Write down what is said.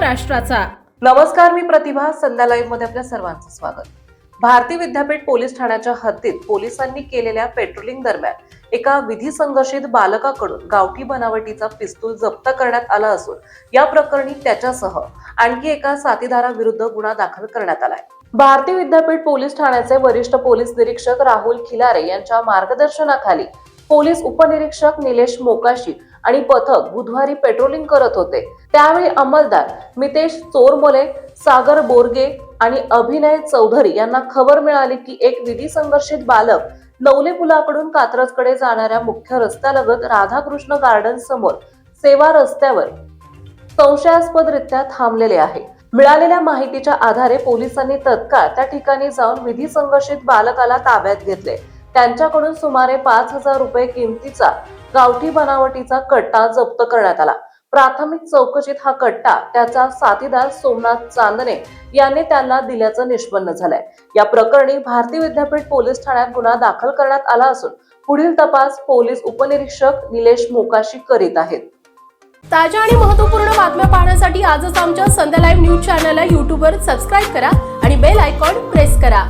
महाराष्ट्राचा। नमस्कार, मी प्रतिभा। संध्या लाईव्ह मध्ये आपल्या सर्वांचं स्वागत। भारतीय विद्यापीठ पोलीस ठाण्याच्या हद्दीत पोलिसांनी केलेल्या पेट्रोलिंग दरम्यान एका विधी संघर्षित बालकाकडून गावठी बनावटीचा पिस्तूल जप्त करण्यात आला असून या प्रकरणी त्याच्यासह आणखी एका साथीदाराविरुद्ध गुन्हा दाखल करण्यात आलाय। भारतीय विद्यापीठ पोलीस ठाण्याचे वरिष्ठ पोलीस निरीक्षक राहुल खिलारे यांच्या मार्गदर्शनाखाली पोलीस उपनिरीक्षक निलेश मोकाशी आणि पथक बुधवारी पेट्रोलिंग करत होते। त्यावेळी अंमलदार मितेश चोरमोले, सागर बोरगे आणि अभिनय चौधरी यांना खबर मिळाली की एक विधी संघर्षित बालक नवले पुलाकडून कात्रजकडे जाणाऱ्या मुख्य रस्त्यालगत राधाकृष्ण गार्डन समोर सेवा रस्त्यावर संशयास्पदरित्या थांबलेले आहे। मिळालेल्या माहितीच्या आधारे पोलिसांनी तत्काळ त्या ठिकाणी जाऊन विधी संघर्षित बालकाला ताब्यात घेतले। त्यांच्याकडून सुमारे 5,000 रुपये किमतीचा गावठी बनावटीचा कट्टा जप्त करण्यात आला। प्राथमिक चौकशीत हा कट्टा त्याचा साथीदार सोमनाथ चांदणे याने त्यांना दिल्याचं निष्पन्न झालंय। या प्रकरणी भारतीय विद्यापीठ पोलीस ठाण्यात गुन्हा दाखल करण्यात आला असून पुढील तपास पोलीस उपनिरीक्षक निलेश मोकाशी करीत आहेत। ताज्या आणि महत्त्वपूर्ण बातम्या पाहण्यासाठी आजच आमच्या संध्या लाईव्ह न्यूज चॅनलला YouTube वर सबस्क्राईब करा आणि बेल आयकॉन प्रेस करा।